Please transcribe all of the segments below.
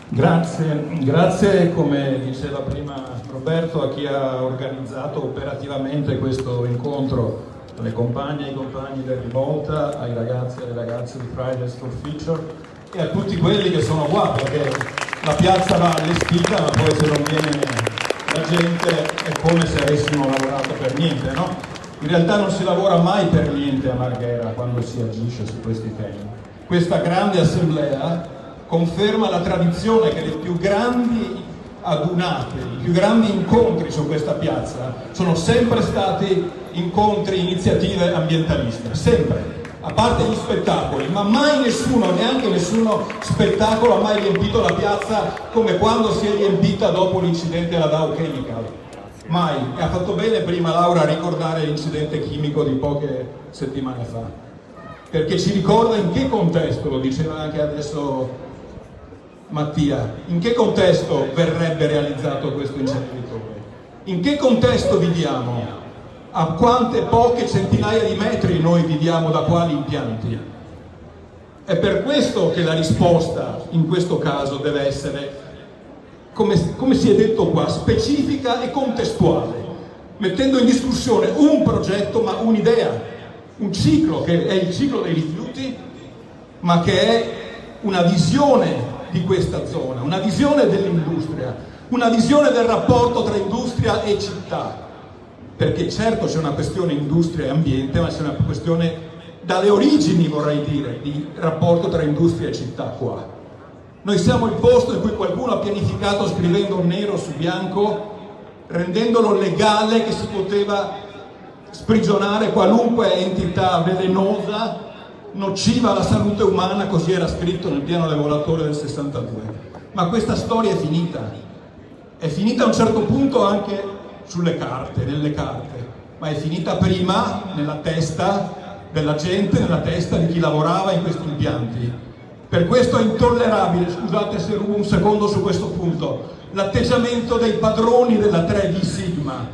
Grazie come diceva prima Roberto a chi ha organizzato operativamente questo incontro, alle compagne e ai compagni del Rivolta, ai ragazzi e alle ragazze di Fridays for Future e a tutti quelli che sono qua, perché la piazza va allestita ma poi se non viene la gente è come se avessimo lavorato per niente, no? In realtà non si lavora mai per niente a Marghera quando si agisce su questi temi. Questa grande assemblea conferma la tradizione che le più grandi adunate, i più grandi incontri su questa piazza sono sempre stati incontri, iniziative ambientaliste, sempre, a parte gli spettacoli, ma mai nessuno, neanche nessuno spettacolo ha mai riempito la piazza come quando si è riempita dopo l'incidente alla Dow Chemical. Mai. E ha fatto bene prima Laura a ricordare l'incidente chimico di poche settimane fa, perché ci ricorda in che contesto, lo diceva anche adesso Mattia, in che contesto verrebbe realizzato questo inceneritore? In che contesto viviamo? A quante poche centinaia di metri noi viviamo da quali impianti? È per questo che la risposta in questo caso deve essere, come si è detto qua, specifica e contestuale, mettendo in discussione un progetto ma un'idea, un ciclo che è il ciclo dei rifiuti, ma che è una visione di questa zona, una visione dell'industria, una visione del rapporto tra industria e città, perché certo c'è una questione industria e ambiente, ma c'è una questione dalle origini, vorrei dire, di rapporto tra industria e città qua. Noi siamo il posto in cui qualcuno ha pianificato scrivendo nero su bianco, rendendolo legale che si poteva sprigionare qualunque entità velenosa, nociva alla salute umana, così era scritto nel piano regolatore del 62. Ma questa storia è finita a un certo punto anche sulle carte, nelle carte, ma è finita prima nella testa della gente, nella testa di chi lavorava in questi impianti. Per questo è intollerabile, scusate se rubo un secondo su questo punto, l'atteggiamento dei padroni della 3D Sigma,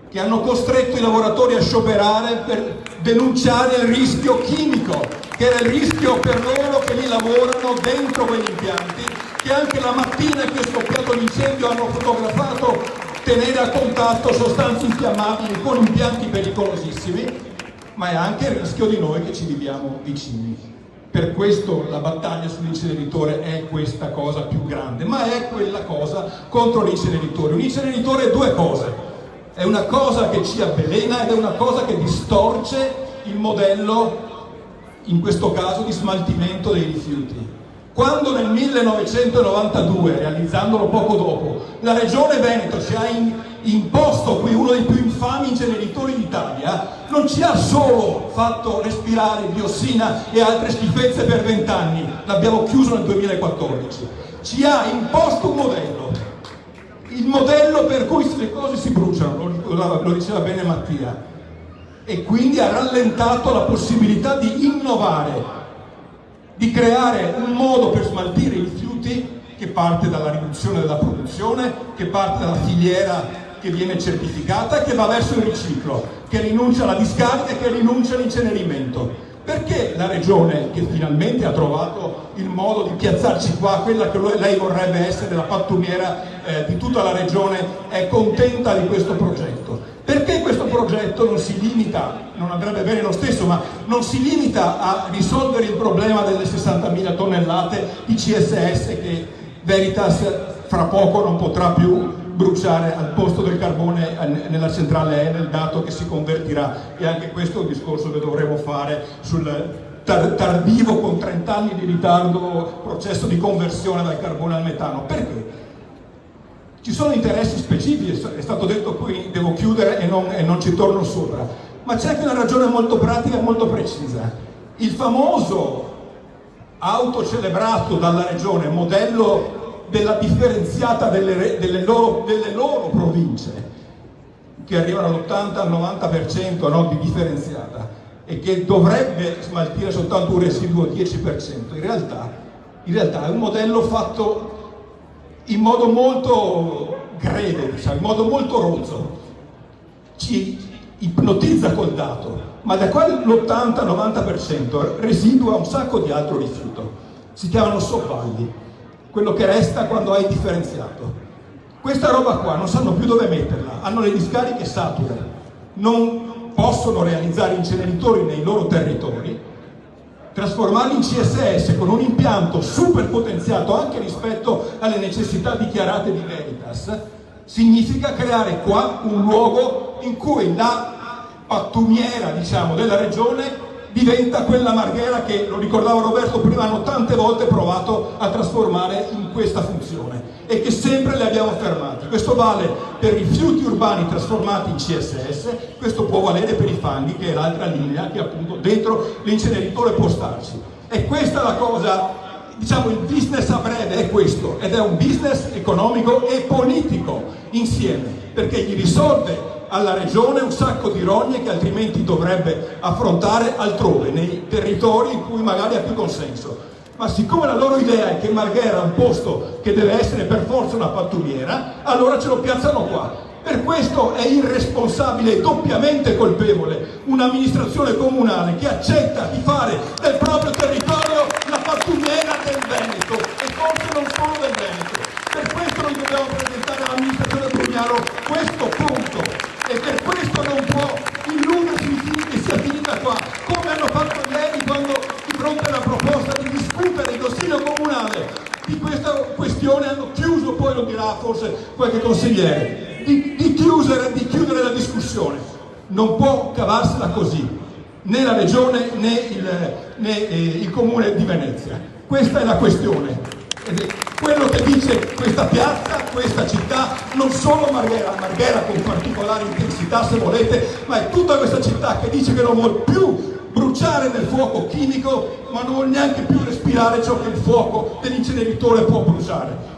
che hanno costretto i lavoratori a scioperare per denunciare il rischio chimico, che era il rischio per loro che lì lavorano dentro quegli impianti, che anche la mattina che è scoppiato l'incendio hanno fotografato tenere a contatto sostanze infiammabili con impianti pericolosissimi, ma è anche il rischio di noi che ci viviamo vicini. Per questo la battaglia sull'inceneritore è questa cosa più grande, ma è quella cosa contro l'inceneritore. Un inceneritore è due cose. È una cosa che ci avvelena ed è una cosa che distorce il modello, in questo caso, di smaltimento dei rifiuti. Quando nel 1992, realizzandolo poco dopo, la Regione Veneto ci ha imposto qui uno dei più infami inceneritori d'Italia, non ci ha solo fatto respirare diossina e altre schifezze per 20 anni, l'abbiamo chiuso nel 2014, ci ha imposto un modello. Il modello per cui le cose si bruciano, lo diceva bene Mattia, e quindi ha rallentato la possibilità di innovare, di creare un modo per smaltire i rifiuti che parte dalla riduzione della produzione, che parte dalla filiera che viene certificata e che va verso il riciclo, che rinuncia alla discarica e che rinuncia all'incenerimento. Perché la Regione, che finalmente ha trovato il modo di piazzarci qua, quella che lei vorrebbe essere la pattumiera di tutta la Regione, è contenta di questo progetto? Perché questo progetto non si limita, non andrebbe bene lo stesso, ma non si limita a risolvere il problema delle 60.000 tonnellate di CSS che Veritas fra poco non potrà più bruciare al posto del carbone nella centrale Enel, dato che si convertirà, e anche questo è un discorso che dovremo fare sul tardivo, con 30 anni di ritardo, processo di conversione dal carbone al metano. Perché? Ci sono interessi specifici, è stato detto qui, devo chiudere e non ci torno sopra, ma c'è anche una ragione molto pratica e molto precisa. Il famoso autocelebrato dalla Regione modello della differenziata delle loro province, che arrivano all'80 al 90%, no, di differenziata, e che dovrebbe smaltire soltanto un residuo 10%, in realtà è un modello fatto in modo molto greve, diciamo, in modo molto rozzo, ci ipnotizza col dato, ma da quell'80-90% residua un sacco di altro rifiuto, si chiamano sobballi. quello che resta quando hai differenziato. Questa roba qua non sanno più dove metterla, hanno le discariche sature, non possono realizzare inceneritori nei loro territori, trasformarli in CSS con un impianto super potenziato anche rispetto alle necessità dichiarate di Veritas, significa creare qua un luogo in cui la pattumiera, diciamo, della regione diventa quella Marghera che, lo ricordava Roberto prima, hanno tante volte provato a trasformare in questa funzione e che sempre le abbiamo fermate. Questo vale per rifiuti urbani trasformati in CSS, questo può valere per i fanghi, che è l'altra linea che appunto dentro l'inceneritore può starci. E questa è la cosa, diciamo, il business a breve è questo, ed è un business economico e politico insieme, perché gli risolve alla regione un sacco di rogne che altrimenti dovrebbe affrontare altrove, nei territori in cui magari ha più consenso. Ma siccome la loro idea è che Marghera è un posto che deve essere per forza una pattumiera, allora ce lo piazzano qua. Per questo è irresponsabile e doppiamente colpevole un'amministrazione comunale che accetta di fare del proprio territorio la pattumiera del Veneto, e forse non solo del Veneto. Per questo noi dobbiamo presentare all'amministrazione Brugnaro questo punto, e per questo non può illudersi che sia finita qua, come hanno fatto ieri quando di fronte alla proposta di discutere in consiglio comunale di questa questione hanno chiuso, poi lo dirà forse qualche consigliere, di chiudere la discussione. Non può cavarsela così, né la regione né il comune di Venezia. Questa è la questione. Ed è quello che dice questa piazza, questa città, non solo Marghera con particolare intensità se volete, ma è tutta questa città che dice che non vuol più bruciare nel fuoco chimico, ma non vuol neanche più respirare ciò che il fuoco dell'inceneritore può bruciare.